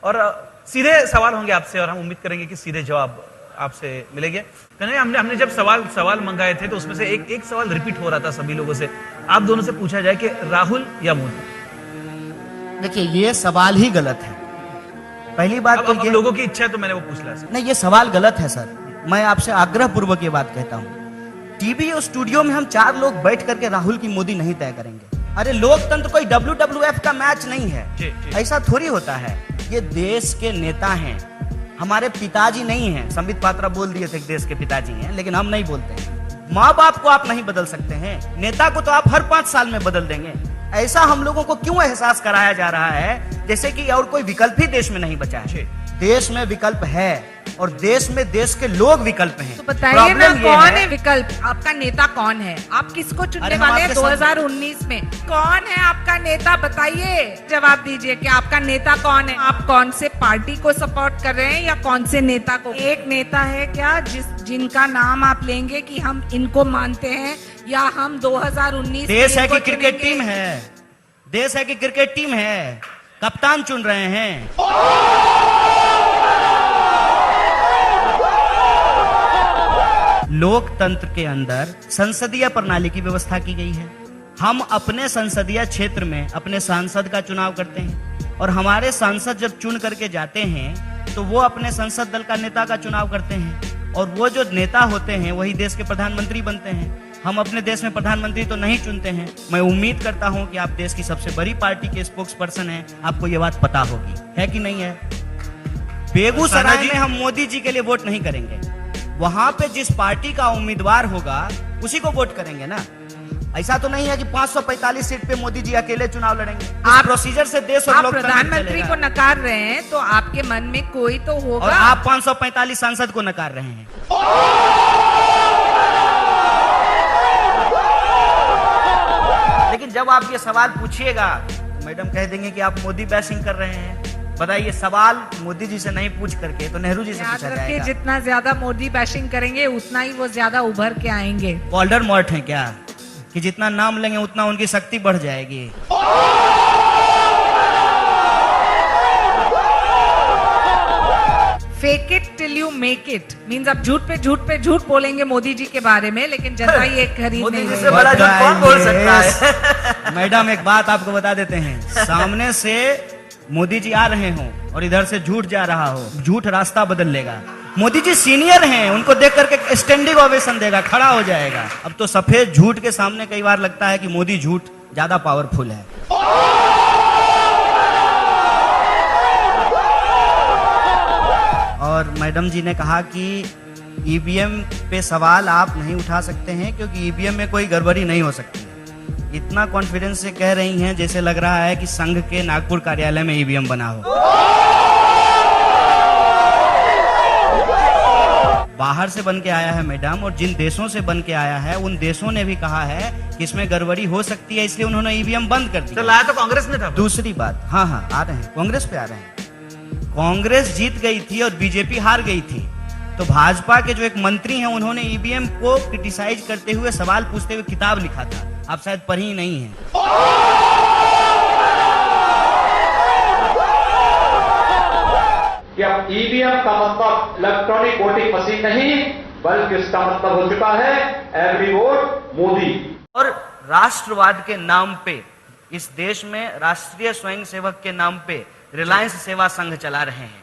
और सीधे सवाल होंगे आपसे और हम उम्मीद करेंगे कि सीधे जवाब आपसे मिलेंगे। हमने जब सवाल मंगाए थे तो उसमें से एक सवाल रिपीट हो रहा था सभी लोगों से। आप दोनों से पूछा जाए कि राहुल या मोदी। देखिए, ये सवाल ही गलत है। पहली बात तो ये लोगों की इच्छा है तो मैंने वो पूछ लिया। नहीं, ये सवाल गलत है सर। मैं आपसे आग्रह पूर्वक ये बात कहता हूँ, टीवी और स्टूडियो में हम 4 लोग बैठ करके राहुल की मोदी नहीं तय करेंगे। अरे लोकतंत्र कोई WWF का मैच नहीं है, ऐसा थोड़ी होता है। ये देश के नेता हैं, हमारे पिताजी नहीं हैं। संबित पात्रा बोल दिए थे कि देश के पिताजी हैं, लेकिन हम नहीं बोलते हैं। माँ बाप को आप नहीं बदल सकते हैं, नेता को तो आप हर 5 साल में बदल देंगे। ऐसा हम लोगों को क्यों एहसास कराया जा रहा है जैसे कि और कोई विकल्प ही देश में नहीं बचा है। देश में विकल्प है और देश में देश के लोग विकल्प हैं। तो बताइए ना, कौन है विकल्प? आपका नेता कौन है? आप किसको चुनने वाले हैं 2019 में? कौन है आपका नेता? बताइए, जवाब दीजिए कि आपका नेता कौन है। आप कौन से पार्टी को सपोर्ट कर रहे हैं या कौन से नेता को? एक नेता है क्या जिनका नाम आप लेंगे कि हम इनको मानते हैं, या हम 2019 देश है कि क्रिकेट टीम है? देश है कि क्रिकेट टीम है? कप्तान चुन रहे हैं। लोकतंत्र के अंदर संसदीय प्रणाली की व्यवस्था की गई है। हम अपने संसदीय क्षेत्र में अपने सांसद का चुनाव करते हैं और हमारे सांसद जब चुन करके जाते हैं तो वो अपने संसद दल का नेता का चुनाव करते हैं और वो जो नेता होते हैं वही देश के प्रधानमंत्री बनते हैं। हम अपने देश में प्रधानमंत्री तो नहीं चुनते हैं। मैं उम्मीद करता हूं कि आप देश की सबसे बड़ी पार्टी के स्पोक्स पर्सन हैं, आपको ये बात पता होगी, है कि नहीं है? बेगूसराय में हम मोदी जी के लिए वोट नहीं करेंगे, वहां पे जिस पार्टी का उम्मीदवार होगा उसी को वोट करेंगे ना। ऐसा तो नहीं है कि 545 सीट पे मोदी जी अकेले चुनाव लड़ेंगे। आप प्रोसीजर से देश और लोकतंत्र प्रधानमंत्री को नकार रहे हैं तो आपके मन में कोई तो होगा। और आप 545 सांसद को नकार रहे हैं। लेकिन जब आप ये सवाल पूछिएगा तो मैडम कह देंगे कि आप मोदी बैशिंग कर रहे हैं। बताइए, सवाल मोदी जी से नहीं पूछ करके तो नेहरू जी से पूछा जाएगा। जितना ज्यादा मोदी बैशिंग करेंगे उतना ही वो ज्यादा उभर के आएंगे। वोल्डेमॉर्ट है क्या कि जितना नाम लेंगे उतना उनकी शक्ति बढ़ जाएगी? Fake it till you make it means आप झूठ पे झूठ बोलेंगे मोदी जी के बारे में, लेकिन जनता ये खरीद नहीं रही। बड़ा झूठ कौन बोल सकता है? मैडम, एक बात आपको बता देते हैं, सामने से मोदी जी आ रहे हो और इधर से झूठ जा रहा हो, झूठ रास्ता बदल लेगा। मोदी जी सीनियर हैं, उनको देख करके स्टैंडिंग ओवेशन देगा, खड़ा हो जाएगा। अब तो सफेद झूठ के सामने कई बार लगता है कि मोदी झूठ ज्यादा पावरफुल है। और मैडम जी ने कहा कि ईवीएम पे सवाल आप नहीं उठा सकते हैं क्योंकि ईवीएम में कोई गड़बड़ी नहीं हो सकती है। इतना कॉन्फिडेंस से कह रही हैं जैसे लग रहा है कि संघ के नागपुर कार्यालय में ईवीएम बना हो। बाहर से बन के आया है मैडम, और जिन देशों से बन के आया है उन देशों ने भी कहा है कि इसमें गड़बड़ी हो सकती है, इसलिए उन्होंने ईवीएम बंद कर दिया। तो लाया तो कांग्रेस ने था। दूसरी बात, हाँ आ रहे हैं, कांग्रेस पे आ रहे हैं। कांग्रेस जीत गई थी और बीजेपी हार गई थी, तो भाजपा के जो एक मंत्री हैं उन्होंने ईवीएम को क्रिटिसाइज करते हुए, सवाल पूछते हुए किताब लिखा था, आप शायद पढ़ी ही नहीं है। कि अब ईवीएम का मतलब इलेक्ट्रॉनिक वोटिंग मशीन नहीं, बल्कि इसका मतलब हो चुका है एवरी वोट मोदी। और राष्ट्रवाद के नाम पे इस देश में राष्ट्रीय स्वयंसेवक के नाम पे रिलायंस सेवा संघ चला रहे हैं।